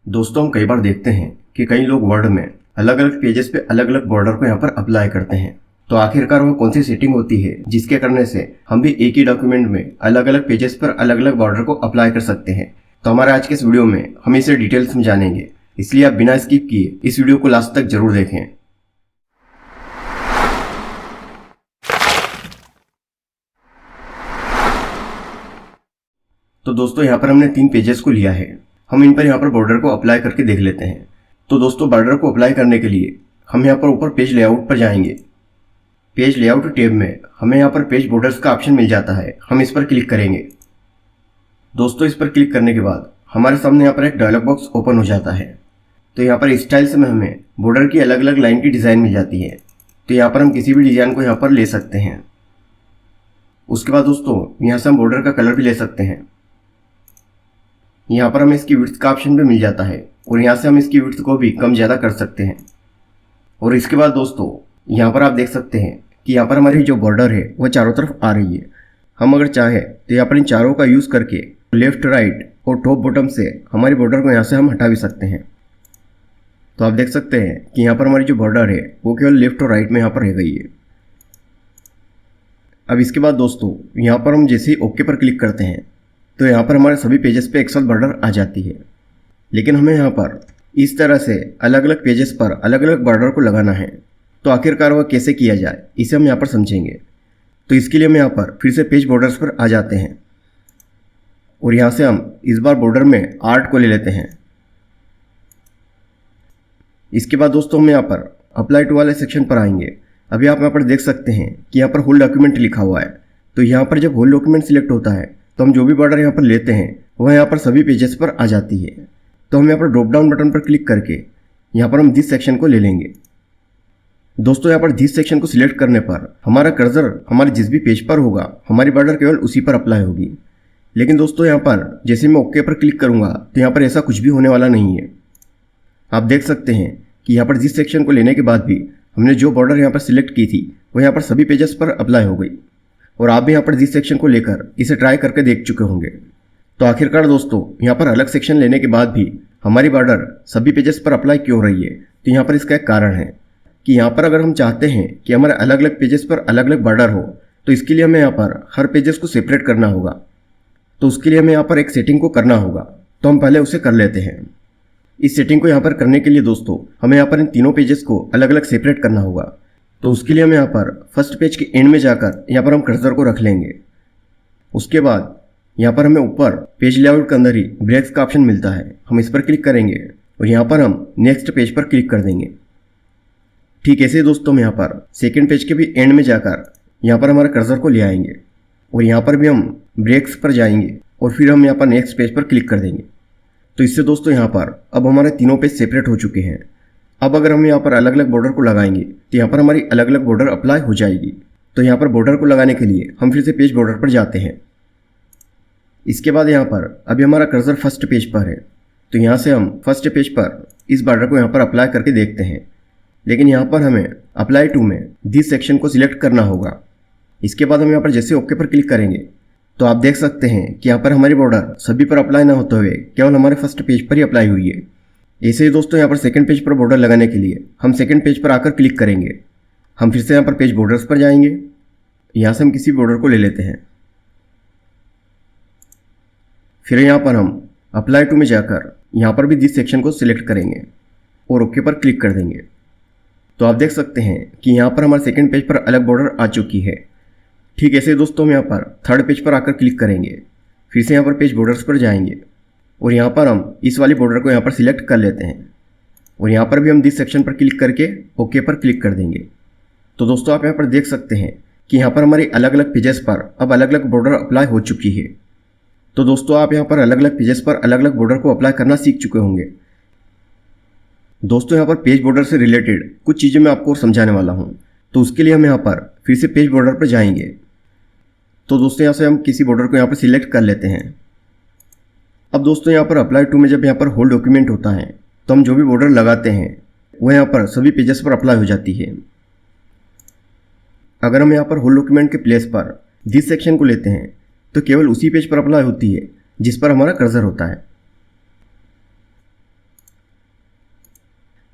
दोस्तों हम कई बार देखते हैं कि कई लोग वर्ड में अलग अलग पेजेस पे अलग अलग बॉर्डर को यहाँ पर अप्लाई करते हैं। तो आखिरकार वो कौन सी सेटिंग होती है जिसके करने से हम भी एक ही डॉक्यूमेंट में अलग अलग पेजेस पर अलग अलग बॉर्डर को अप्लाई कर सकते हैं। तो हमारे आज के इस वीडियो में हम इसे डिटेल्स में जानेंगे, इसलिए आप बिना स्किप किए इस वीडियो को लास्ट तक जरूर देखें। तो दोस्तों यहाँ पर हमने 3 पेजेस को लिया है। हम इन पर यहाँ पर बॉर्डर को अप्लाई करके देख लेते हैं। तो दोस्तों बॉर्डर को अप्लाई करने के लिए हम यहाँ पर ऊपर पेज लेआउट पर जाएंगे। पेज लेआउट टैब में हमें यहाँ पर पेज बॉर्डर्स का ऑप्शन मिल जाता है, हम इस पर क्लिक करेंगे। दोस्तों इस पर क्लिक करने के बाद हमारे सामने यहाँ पर एक डायलॉग बॉक्स ओपन हो जाता है। तो यहाँ पर स्टाइल्स में हमें बॉर्डर की अलग अलग लाइन की डिज़ाइन मिल जाती है। तो यहाँ पर हम किसी भी डिज़ाइन को यहाँ पर ले सकते हैं। उसके बाद दोस्तों यहाँ से हम बॉर्डर का कलर भी ले सकते हैं। यहाँ पर हमें इसकी विड्थ का ऑप्शन भी मिल जाता है और यहाँ से हम इसकी विड्थ को भी कम ज़्यादा कर सकते हैं। और इसके बाद दोस्तों यहाँ पर आप देख सकते हैं कि यहाँ पर हमारी जो बॉर्डर है वह चारों तरफ आ रही है। हम अगर चाहे तो यहाँ पर इन चारों का यूज़ करके लेफ्ट राइट और टॉप बॉटम से हमारी बॉर्डर को यहाँ से हम हटा भी सकते हैं। तो आप देख सकते हैं कि यहाँ पर हमारी जो बॉर्डर है वो केवल लेफ्ट और राइट में यहाँ पर रह गई है। अब इसके बाद दोस्तों यहाँ पर हम जैसे ही ओके पर क्लिक करते हैं तो यहाँ पर हमारे सभी पेजेस पे एक साथ बॉर्डर आ जाती है। लेकिन हमें यहाँ पर इस तरह से अलग अलग पेजेस पर अलग अलग बॉर्डर को लगाना है। तो आखिरकार वह कैसे किया जाए इसे हम यहाँ पर समझेंगे। तो इसके लिए हम यहाँ पर फिर से पेज बॉर्डर्स पर आ जाते हैं और यहाँ से हम इस बार बॉर्डर में आर्ट को ले लेते हैं। इसके बाद दोस्तों हम यहाँ पर अप्लाई टू वाले सेक्शन पर आएंगे। अभी आप यहाँ पर देख सकते हैं कि यहाँ पर होल डॉक्यूमेंट लिखा हुआ है। तो यहाँ पर जब होल डॉक्यूमेंट सिलेक्ट होता है तो हम जो भी बॉर्डर यहाँ पर लेते हैं वह यहाँ पर सभी पेजेस पर आ जाती है। तो हम यहाँ पर ड्रॉप डाउन बटन पर क्लिक करके यहाँ पर हम दिस सेक्शन को ले लेंगे। दोस्तों यहाँ पर दिस सेक्शन को सिलेक्ट करने पर हमारा कर्सर हमारे जिस भी पेज पर होगा हमारी बॉर्डर केवल उसी पर अप्लाई होगी। लेकिन दोस्तों यहाँ पर जैसे मैं ओके पर क्लिक करूँगा तो यहाँ पर ऐसा कुछ भी होने वाला नहीं है। आप देख सकते हैं कि यहाँ पर दिस सेक्शन को लेने के बाद भी हमने जो बॉर्डर यहाँ पर सिलेक्ट की थी वो यहाँ पर सभी पेजेस पर अप्लाई हो गई। और आप भी यहाँ पर दिस सेक्शन को लेकर इसे ट्राई करके देख चुके होंगे। तो आखिरकार दोस्तों यहाँ पर अलग सेक्शन लेने के बाद भी हमारी बॉर्डर सभी पेजेस पर अप्लाई क्यों हो रही है, तो यहाँ पर इसका एक कारण है कि यहाँ पर अगर हम चाहते हैं कि हमारे अलग अलग पेजेस पर अलग अलग बॉर्डर हो तो इसके लिए हमें यहाँ पर हर पेजेस को सेपरेट करना होगा। तो उसके लिए हमें यहाँ पर एक सेटिंग को करना होगा। तो हम पहले उसे कर लेते हैं। इस सेटिंग को यहाँ पर करने के लिए दोस्तों हमें यहाँ पर इन तीनों पेजेस को अलग अलग सेपरेट करना होगा। तो उसके लिए हम यहाँ पर फर्स्ट पेज के एंड में जाकर यहाँ पर हम कर्सर को रख लेंगे। उसके बाद यहाँ पर हमें ऊपर पेज लेआउट के अंदर ही ब्रेक्स का ऑप्शन मिलता है, हम इस पर क्लिक करेंगे और यहाँ पर हम नेक्स्ट पेज पर क्लिक कर देंगे। ठीक ऐसे ही दोस्तों हम यहाँ पर सेकेंड पेज के भी एंड में जाकर यहाँ पर हमारे कर्सर को ले आएंगे और यहाँ पर भी हम ब्रेक्स पर जाएंगे और फिर हम यहाँ पर नेक्स्ट पेज पर क्लिक कर देंगे। तो इससे दोस्तों यहाँ पर अब हमारे तीनों पेज सेपरेट हो चुके हैं। अब अगर हम यहाँ पर अलग अलग बॉर्डर को लगाएंगे तो यहाँ पर हमारी अलग अलग बॉर्डर अप्लाई हो जाएगी। तो यहाँ पर बॉर्डर को लगाने के लिए हम फिर से पेज बॉर्डर पर जाते हैं। इसके बाद यहाँ पर अभी हमारा कर्सर फर्स्ट पेज पर है। तो यहाँ से हम फर्स्ट पेज पर इस बॉर्डर को यहाँ पर अप्लाई करके देखते हैं। लेकिन यहाँ पर हमें अप्लाई टू में दिस सेक्शन को सिलेक्ट करना होगा। इसके बाद हम यहाँ पर जैसे ओके पर क्लिक करेंगे तो आप देख सकते हैं कि यहाँ पर हमारी बॉर्डर सभी पर अप्लाई ना होते हुए केवल हमारे फर्स्ट पेज पर ही अप्लाई हुई है। ऐसे ही दोस्तों यहाँ पर सेकंड पेज पर बॉर्डर लगाने के लिए हम सेकंड पेज पर आकर क्लिक करेंगे। हम फिर से यहाँ पर पेज बॉर्डर्स पर जाएंगे। यहाँ से हम किसी बॉर्डर को ले लेते हैं। फिर यहाँ पर हम अप्लाई टू में जाकर यहाँ पर भी दिस सेक्शन को सिलेक्ट करेंगे और ओके पर क्लिक कर देंगे। तो आप देख सकते हैं कि यहाँ पर हमारे सेकंड पेज पर अलग बॉर्डर आ चुकी है। ठीक ऐसे दोस्तों हम यहाँ पर थर्ड पेज पर आकर क्लिक करेंगे। फिर से यहाँ पर पेज बॉर्डर्स पर जाएंगे और यहाँ पर हम इस वाली बॉर्डर को यहाँ पर सिलेक्ट कर लेते हैं और यहाँ पर भी हम दिस सेक्शन पर क्लिक करके ओके पर क्लिक कर देंगे। तो दोस्तों आप यहाँ पर देख सकते हैं कि यहाँ पर हमारी अलग अलग पेजेस पर अब अलग अलग बॉर्डर अप्लाई हो चुकी है। तो दोस्तों आप यहाँ पर अलग अलग पेजेस पर अलग अलग बॉर्डर को अप्लाई करना सीख चुके होंगे। दोस्तों यहाँ पर पेज बॉर्डर से रिलेटेड कुछ चीज़ें मैं आपको समझाने वाला हूँ। तो उसके लिए हम यहाँ पर फिर से पेज बॉर्डर पर जाएंगे। तो दोस्तों यहाँ से हम किसी बॉर्डर को यहाँ पर सिलेक्ट कर लेते हैं। अब दोस्तों यहाँ पर अप्लाई टू में जब यहाँ पर होल डॉक्यूमेंट होता है तो हम जो भी बॉर्डर लगाते हैं वो यहाँ पर सभी पेजेस पर अप्लाई हो जाती है। अगर हम यहाँ पर होल डॉक्यूमेंट के प्लेस पर दिस सेक्शन को लेते हैं तो केवल उसी पेज पर अप्लाई होती है जिस पर हमारा कर्सर होता है।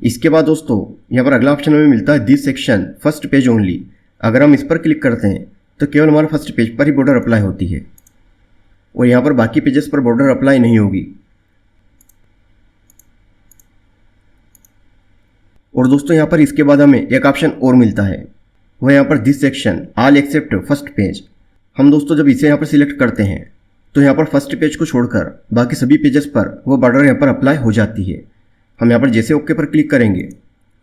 इसके बाद दोस्तों यहाँ पर अगला ऑप्शन हमें मिलता है this section first page only. अगर हम इस पर क्लिक करते हैं तो केवल हमारे फर्स्ट पेज पर ही बॉर्डर अप्लाई होती है और यहाँ पर बाकी पेजेस पर बॉर्डर अप्लाई नहीं होगी। और दोस्तों यहाँ पर इसके बाद हमें एक ऑप्शन और मिलता है, वह यहाँ पर this section all except first page. हम दोस्तों जब इसे यहाँ पर सिलेक्ट करते हैं तो यहाँ पर फर्स्ट पेज को छोड़कर बाकी सभी पेजेस पर वो बॉर्डर यहाँ पर अप्लाई हो जाती है। हम यहाँ पर जैसे ओके पर क्लिक करेंगे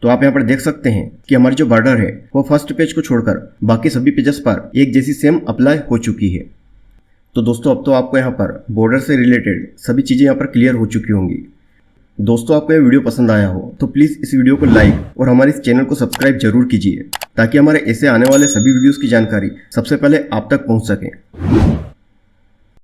तो आप यहाँ पर देख सकते हैं कि हमारी जो बॉर्डर है वो फर्स्ट पेज को छोड़कर बाकी सभी पेजेस पर एक जैसी सेम अप्लाई हो चुकी है। तो दोस्तों अब तो आपको यहाँ पर बॉर्डर से रिलेटेड सभी चीज़ें यहाँ पर क्लियर हो चुकी होंगी। दोस्तों आपको यह वीडियो पसंद आया हो तो प्लीज़ इस वीडियो को लाइक और हमारे इस चैनल को सब्सक्राइब जरूर कीजिए ताकि हमारे ऐसे आने वाले सभी वीडियोस की जानकारी सबसे पहले आप तक पहुंच सके।